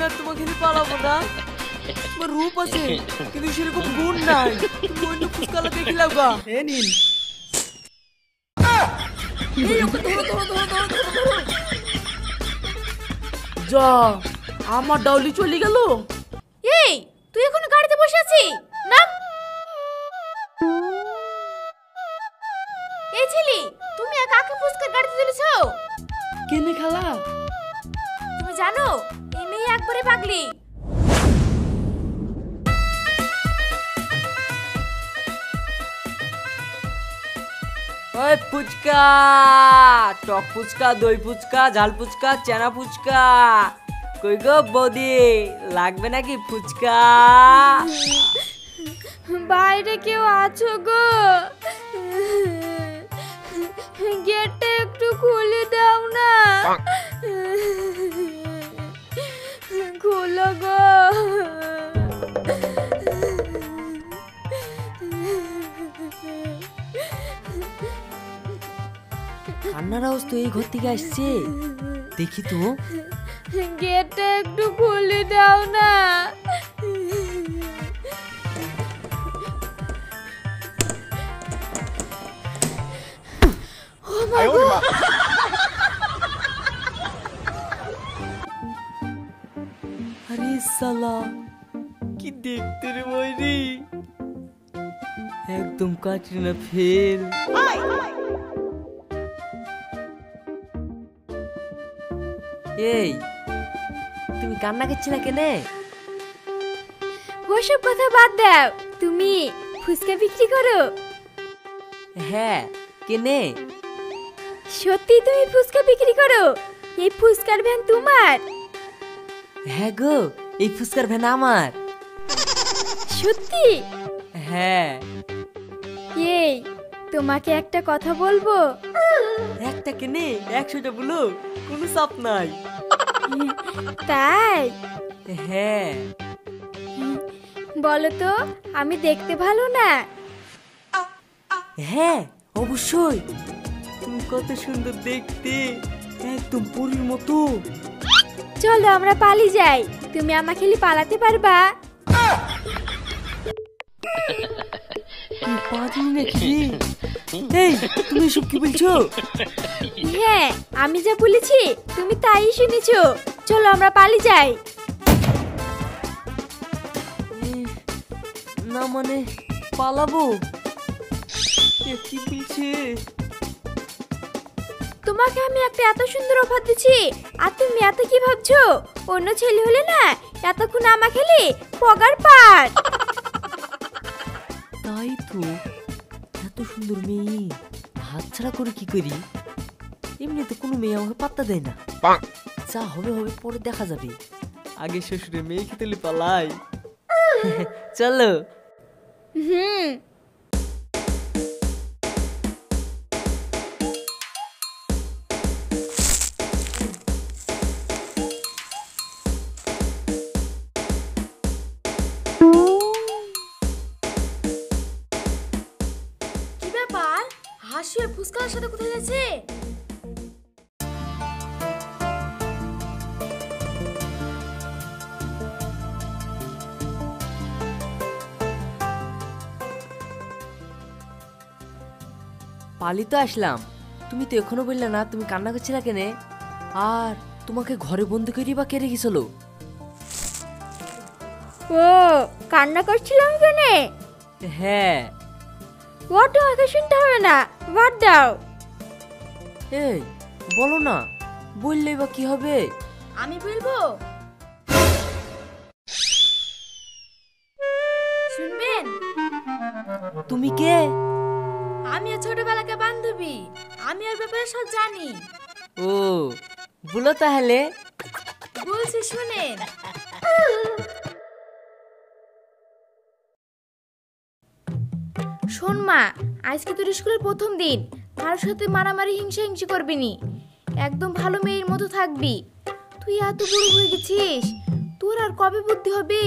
আমি আর তোমাকে নিয়ে পালাবো না। তোমার রূপ আছে কিন্তু সেরকম গুণ নাই। তুমি অন্য ফুচকালা দেখি লাগা। এ নিন। এই ওকে ধরো ধরো ধরো ধরো ধরো ধরো। যা, আমার ডাউলি চলে গেল। এই তুই এখনো গাড়িতে বসে আছিস? নাম। এই ছেলে, তুমি একা কাকে ফুসকার গাড়িতে তুলেছো? কেনে খালা? তুমি জানো এই মেয়ে একবারে পাগলি। ওই ফুচকা, টক ফুচকা, দই ফুচকা, ঝাল ফুচকা, চানা ফুচকা, কই গো বৌদি, লাগবে নাকি ফুচকা? বাইরে কেউ আছো গো? গেটটা একটু খুলে দাও না। খোলো গো। কান্নার আওয়াজ তো এই ঘর থেকে আসছে, দেখি তো। গেটটা একটু খুলে দাও না। আরে সালা, কি দেখতে রে ময়রি, একদম ক্যাটরিনা ফেল। এই তুমি কান্না করছি না কেনে? ওসব কথা বাদ দাও, তুমি ফুচকা বিক্রি করো? হ্যাঁ, কেনে? সত্যি তুমি ফুচকা বিক্রি করো? এই ফুচকার ভ্যান তোমার? হ্যাঁ গো, এই ফুচকার ভ্যান আমার। সত্যি? হ্যাঁ। এই তোমাকে একটা কথা বলবো। একটা কেনে 100টা বলো, কোনো চাপ নাই। তাই? হ্যাঁ। বলো তো, আমি দেখতে ভালো না? হ্যাঁ অবশ্যই, তুমি কত সুন্দর দেখতে, একদম পরীর মতো। চলো আমরা পালিয়ে যাই, তুমি আমাকে খেলি পালাতে পারবা? তুই পাগলি নাকি? এই তুমি এসব কি বলছো? হ্যাঁ, আমি যা বলেছি তুমি তাই শুনেছো। চলো আমরা পালিয়ে যাই। না মানে পালাবো? এ কি বলছে? তোমাকে আমি একটা এত সুন্দর অফার দিচ্ছি আর তুমি এত কি ভাবছো? অন্য ছেলে হলে না এতক্ষণ আমা খেলি পগার পার। তাই তো, এত সুন্দর মেয়ে হাত ছাড়া করে কি করি? এমনি তো কোনো মেয়ে আমাকে পাত্তা দেয় না। যা হবে হবে, পরে দেখা যাবে। আগে শ্বশুরে মেয়ে খেতে পালাই। চলো। হুম। কি ব্যাপার, হাসিয়ে ফুসকার সাথে কোথায় যাচ্ছে? পালি তো আসলাম, তুমি তো এখনো বললে না তুমি কান্না করছিলে কেনে? আর তোমাকে ঘরে বন্দি করি বা কে রেখেছিল? ও কান্না করছিলাম কেনে? হ্যাঁ। ওটা আগে শুনতে হবে না, বাদ দাও। এই বলো না, বললেই বা কি হবে? আমি বলবো, শুনবেন? তুমি কে? আমি ওর ছোটবেলাকার বান্ধবী, আমি ওর ব্যাপারে সব জানি। ও বলো তাহলে। বলছি শুনেন। শোন মা, আজকে তোর স্কুলের প্রথম দিন, কারোর সাথে মারামারি হিংসা হিংসি করবি নি, একদম ভালো মেয়ের মতো থাকবি। তুই এত বড় হয়ে গেছিস, তোর আর কবে বুদ্ধি হবে?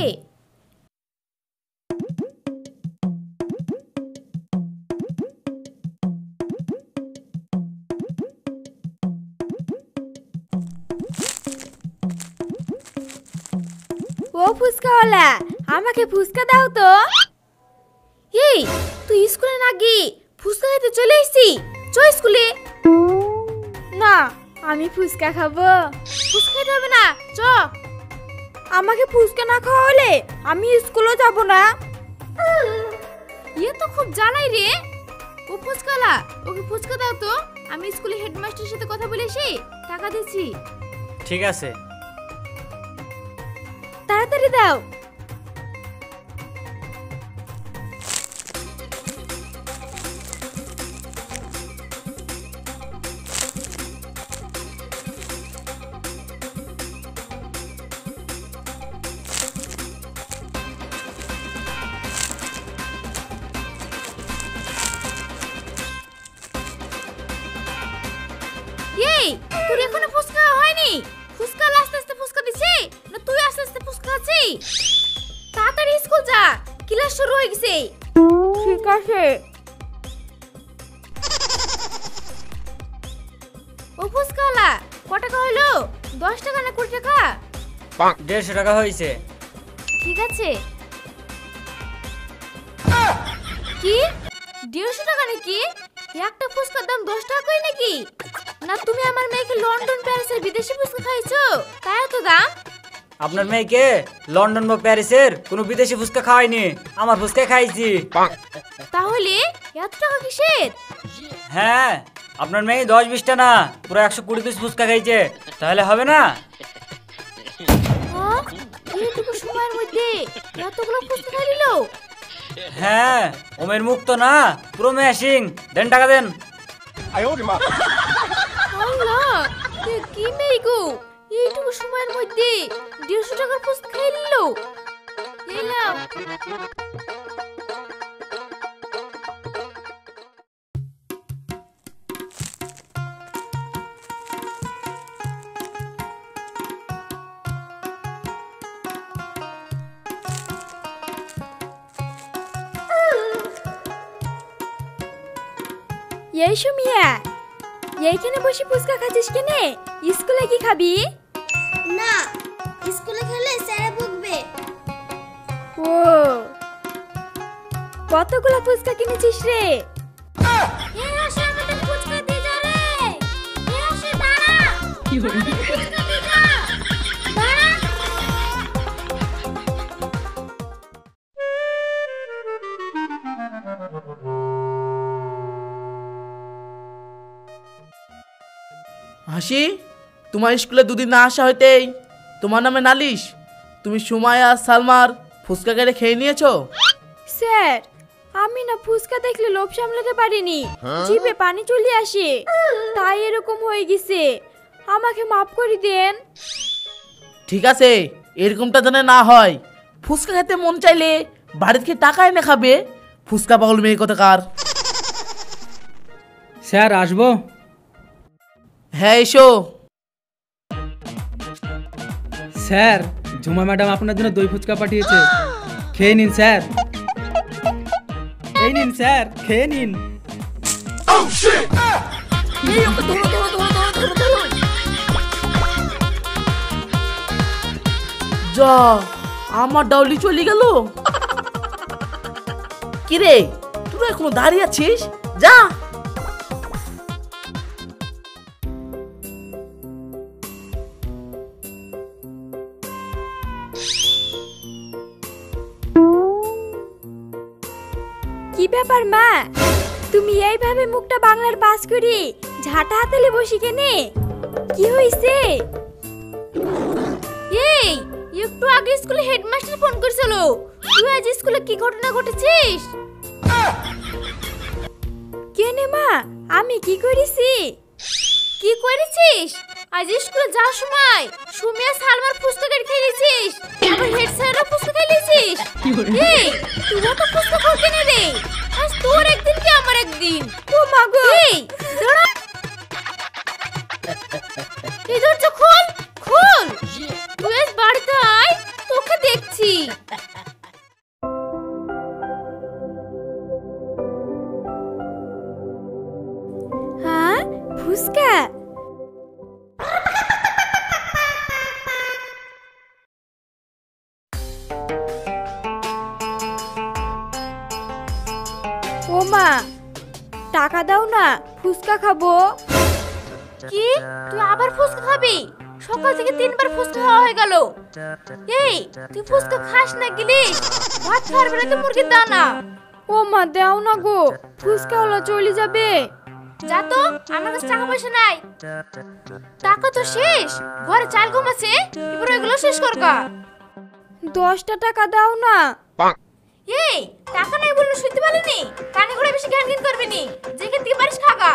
ও ফুচকাওয়ালা, আমাকে ফুচকা দাও তো। এই তুই স্কুলে না গিয়ে ফুচকা খেতে চলে এসেছি, চ স্কুলে। না, আমি ফুচকা খাবো। ফুচকা খেতে হবে না, চ। আমাকে ফুচকা না খাওয়ালে আমি স্কুলে যাব না। ইয়ে তো খুব জ্বালাই রে। ও ফুচকাওয়ালা, ওকে ফুচকা দাও তো, আমি স্কুলে হেডমাস্টারের সাথে কথা বলে এসে টাকা দিচ্ছি। ঠিক আছে। তাড়াতাড়ি দাও। এই তোর এখনো ফুচকা হয়নি? ফুচকা আস্তে আস্তে ফুচকা দিছি না তুই আস্তে আস্তে ফুচকা খাচ্ছিস? তাড়াতাড়ি স্কুল যা, ক্লাস শুরু হয়ে গেছে। ঠিক আছে। ও ফুচকাওয়ালা, ক টাকা হলো? 10 টাকা না 20 টাকা? 150 টাকা হয়েছে। ঠিক আছে। কি 150 টাকা নাকি? একটা ফুচকার দাম 10 টাকা কই নাকি? না তুমি আমার মেয়েকে লন্ডন প্যারিসের বিদেশি ফুচকা খাইছো তাই এত দাম? আপনার মেয়েকে লন্ডন বা প্যারিসের কোনো বিদেশি ফুচকা খাওয়াইনি, আমার ফুচকা খাইছি। তাহলে এত টাকা কিসের? হ্যাঁ, আপনার মেয়ে 10-20টা না পুরো 120 পিস ফুচকা খাইছে, তাহলে হবে না? হ্যাঁ, এইটুকু সময়ের মধ্যে এতগুলো ফুচকা খাই নিল? হ্যাঁ, ওমের মুখ তো না পুরো ম্যাশিং। দেন টাকা দেন। আল্লাহ, এ কি মেয়ে গো, এইটুকু সময়ের মধ্যে 150 টাকার ফুচকা খাই নিল। এই নাও। এই সুমিয়া, এইখানে বসে ফুচকা খাচ্ছিস কেনে? স্কুলে কি খাবি? না, স্কুলে খেলে স্যারে বকবে। ও, কতগুলো ফুচকা কিনেছিস রে? এ আসে আমাদের ফুচকা দিয়ে যা রে। এ আসে দাঁড়া। কি হলো? ফুচকা দিয়ে যা। দাঁড়া। হাসি, তোমার স্কুলে দুদিন না আসা হইতেই তোমার নামে নালিশ। তুমি সুমাইয়া আর সালমার ফুচকা কেটে খেয়ে নিয়েছো। স্যার, আমি না ফুচকা দেখলে লোভ সামলাতে পারিনি, জিভে পানি চলে আসে, তাই এরকম হয়ে গেছে। আমাকে মাফ করে দেন। ঠিক আছে, এরকমটা যেন না হয়। ফুচকা খেতে মন চাইলে বাড়িতে খেয়ে টাকা এনে খাবে। ফুচকা পাগল মেয়ে কোথাকার। স্যার আসবো? হ্যাঁ এসো। স্যার, ঝুমা ম্যাডাম আপনার জন্য দই ফুচকা পাঠিয়েছে, খেয়ে নিন স্যার। এই নিন স্যার, খেয়ে নিন। যা, আমার ডাউলি চলে গেল। কিরে, তোরা এখনো দাঁড়িয়ে আছিস? যা। কি ব্যাপার মা, তুমি এইভাবে মুখটা বাংলার পাস করি ঝাঁটা হাতালে বসি কেনে? কি হইছে? এই একটু আগে স্কুলে হেডমাস্টার ফোন করেছিল, তুই আজ স্কুলে কি ঘটনা ঘটেছিস? কেনে মা, আমি কি করেছি? কি করেছিস? আজ স্কুলে যাওয়ার সময় সুমিয়া সালমার ফুচকা কেটে খেয়েছিস, আবার হেড স্যারেরও ফুচকা খেয়েছিস। এই তুই তো ফুচকা খাও কেন রে? আজ তোর একদিন কি আমার একদিন। ও মা গো, এই দাঁড়া, এই দরজা খোল খোল। তুই আজ বাড়িতে আয়, তোকে দেখছি। হ্যাঁ, ফুচকা মা, টাকা দাও না, ফুচকা খাবো। কি, তুই আবার ফুচকা খাবি? সকাল থেকে 3বার ফুচকা খাওয়া হয়ে গেল। এই, তুই ফুচকা খাস না গিলিস, ভাত খাওয়ার বেলা তো মুরগির দানা। ও মা, দাও না গো, ফুচকা হলো চলে যাবে। যা তো, আমার কাছে টাকা পয়সা নাই। টাকা তো শেষ, ঘরে চাল কম আছে, এবার ওইগুলো শেষ করগা। 10টা টাকা দাও না। এই, টাকা নাই বললো শুনতে পারিনি? কানে করে বেশি জ্ঞান জ্ঞান করবি নি, যেখান থেকে পারিস খাগা।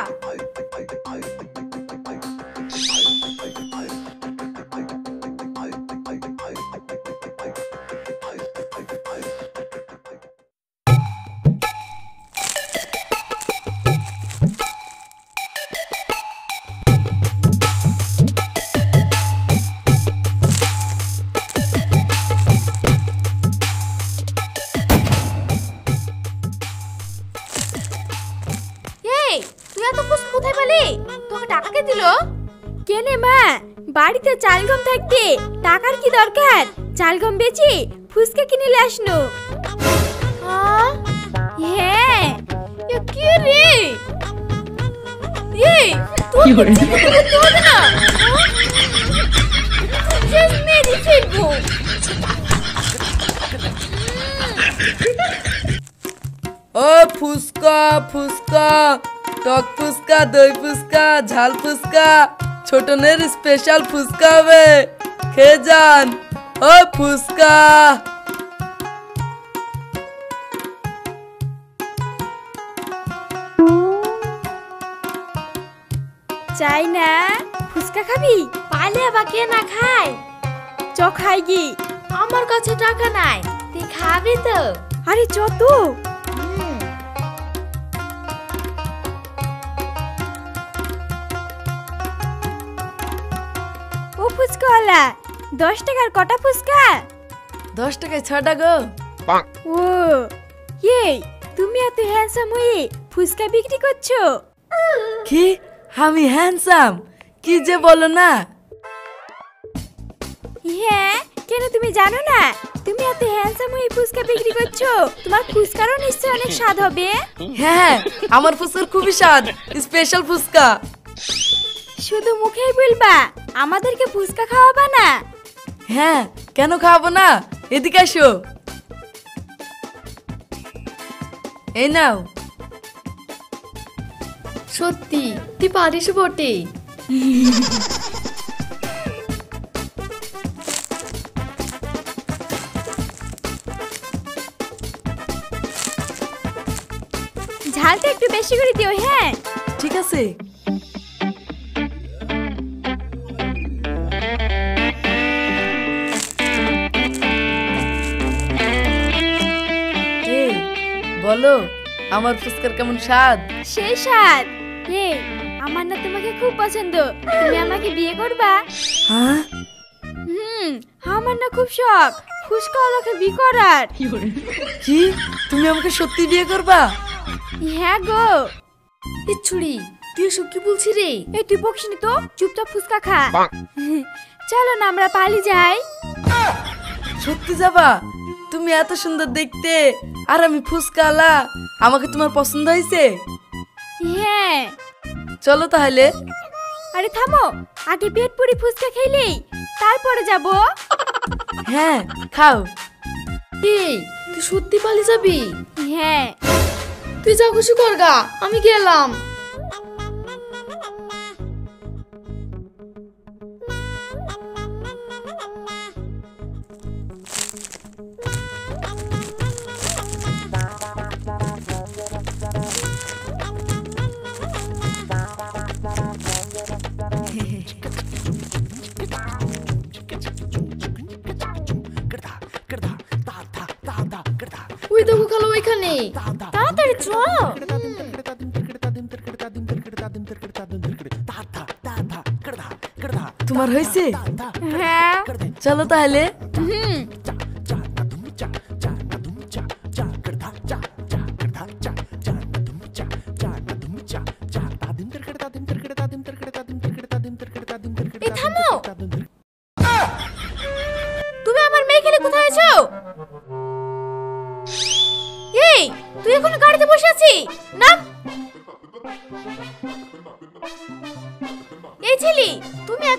তুই এত ফুচকা কোথায় পেলি? তোকে টাকা কে দিল? কেনে মা, বাড়িতে চাল গম থাকতে টাকার কি দরকার? চাল গম বেচি ফুচকা কিনে নিয়ে আসনো। হ্যাঁ, এ কি রে? এই, তুই তো না জাস্ট মেরি ফেলবো। ও ফুচকা ফুচকা, টক ফুচকা, দই ফুচকা, ঝাল ফুচকা, ছোটনের স্পেশাল ফুচকা হবে, খেয়ে যান। ও ফুচকা। চাই না ফুচকা খাবি? পালে আবার কে না খায়? চ খাই গি। আমার কাছে টাকা নাই, তুই খাবি তো? আরে চ তো। ও ফুচকাওয়ালা, 10 টাকার কটা ফুচকা? 10 টাকায় 6টা গো। ও, এই তুমি এত হ্যান্ডসাম হয়ে ফুচকা বিক্রি করছো? কি, আমি হ্যান্ডসাম? কি যে বলো না। হ্যাঁ, কেন তুমি জানো না? তুমি এত হ্যান্ডসাম হয়ে ফুচকা বিক্রি করছো, তোমার ফুচকারও নিশ্চয়ই অনেক স্বাদ হবে। হ্যাঁ, আমার ফুচকার খুবই স্বাদ, স্পেশাল ফুচকা। শুধু মুখেই বলবা, আমাদেরকে ফুচকা খাওয়াবা না? হ্যাঁ, কেন খাওয়াবো না? এদিকে আসো। এই নাও। সত্যি তুই পারিস বটে। ঝালটা একটু বেশি করে দিও। হ্যাঁ ঠিক আছে। এই, বলো আমার ফুচকার কেমন স্বাদ? সেই স্বাদ। এই, আমার না তোমাকে খুব পছন্দ, তুমি আমাকে বিয়ে করবা? হ্যাঁ, আমার না খুব শখ ফুচকাওয়ালাকে বিয়ে করার। কি, তুমি আমাকে সত্যি বিয়ে করবা? হ্যাঁ গো। এ ছুরি, তুই এসব কি বলছিস রে? এই তুই বকিসনি তো, চুপচাপ ফুচকা খা। চলো না আমরা পালিয়ে যাই। সত্যি যাবা? তুমি এত সুন্দর দেখতে, আর আমি ফুচকাওয়ালা, আমাকে তোমার পছন্দ হয়েছে? হ্যাঁ। চলো তাহলে। আরে থামো, আগে পেট পুরি ফুচকা খেলেই তারপরে যাব। হ্যাঁ, খাও। এই, তুই সত্যি পালিয়ে যাবি? হ্যাঁ। তুই যা খুশি করগা, আমি গেলাম। ওই দেখো খালো ওইখানে, তাড়াতাড়ি চ। তোমার হয়েছে? হ্যাঁ। চলো তাহলে। এই থামো, তুমি আমার মেয়ে খেলে কোথায় আছো? এই, তুই এখন গাড়িতে বসে আছিস,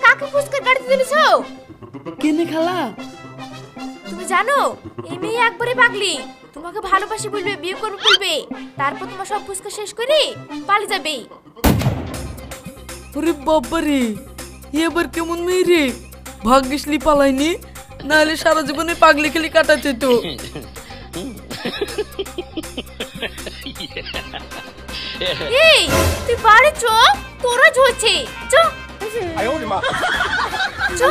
কাকে ফুচকার গাড়িতে তুলেছো? কেনে খালা? তুমি জানো এই মেয়ে একবারে পাগলি, তোমাকে ভালোবাসি বলবে, বিয়ে করবে বলবে, তারপর তোমার সব ফুচকা শেষ করে পালিয়ে যাবে। ওরে বাবারে, এবার কেমন মেয়ে রে? ভাগ্যিসলি পালাইনি, নাহলে সারা জীবনে পাগলি খেলি কাটাচ্ছে তো। এই তুই বাড়ি চ, তোরা ঝরছে চ। চ।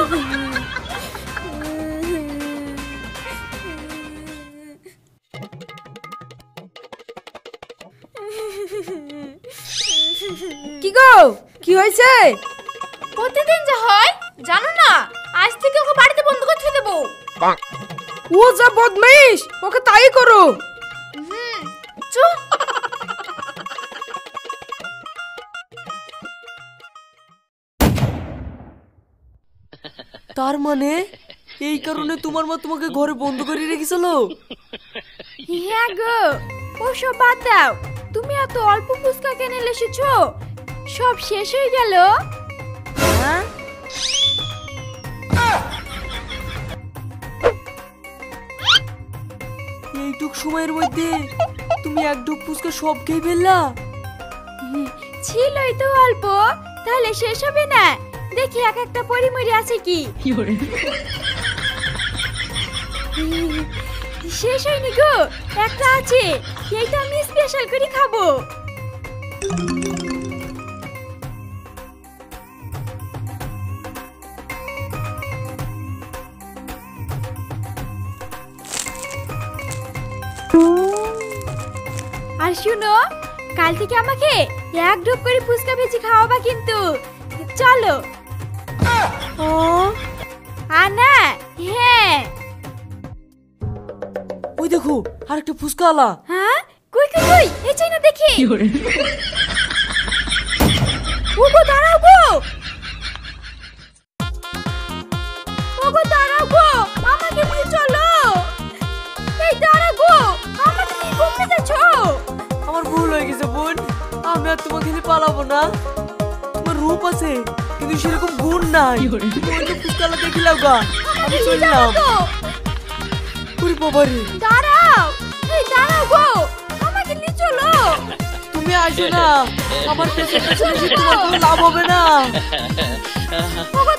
কি গো, কি হয়েছে? প্রতিদিন যা হয় জানো না, আজ থেকে ওকে বাড়িতে বন্ধ করে থুয়ে দেবো। ও যা বদমাইশ, ওকে তাই করো। চ। তার মানে এই কারণে তোমার মা তোমাকে ঘরে বন্ধ করে রেখেছিল? হ্যাঁ গো, ওসব বাদ দাও, তুমি এত অল্প ফুচকা কেন এসেছো? সব শেষ হয়ে গেল। হ্যাঁ? এইটুক সময়ের মধ্যে তুমি এক ঢোক ফুচকা সব খেয়ে ফেললা? ছিলই তো অল্প, তাহলে শেষ হবে না? দেখি এক একটা পরিমরি আছে কি। শেষ হয়নি গো, একটা আছে, এইটা আমি স্পেশাল করে খাবো। আর শুনো, কাল থেকে আমাকে এক ঢোক করে ফুচকা ভেজে খাওয়াবা কিন্তু। চলো। ও আনা, হ্যাঁ। ওই দেখো আরেকটা ফুচকা আলা। হ্যাঁ, কই কই কই, এই চাই না দেখি। ওগো দাঁড়াও গো, ওগো দাঁড়াও গো, আমাকে নিয়ে চলো। এই দাঁড়াও গো, আমাকে নিয়ে ঘুরতে যাচ্ছ? আমার ভুল হয়ে গেছে বোন, আমি আর তোমাকে নিয়ে পালাবো না। তোমার রূপ আছে কিন্তু সেরকম গুণ নাই। ওই ফুচকা আলা দেখিলাম গা, আমি চললাম। ওরে বাবারে, দাঁড়াও, এই দাঁড়াও গো, আমাকে নিয়ে চলো। তুমি আসো না, আমার পেছনে পেছনে তোমার কোনো লাভ হবে না। ওগো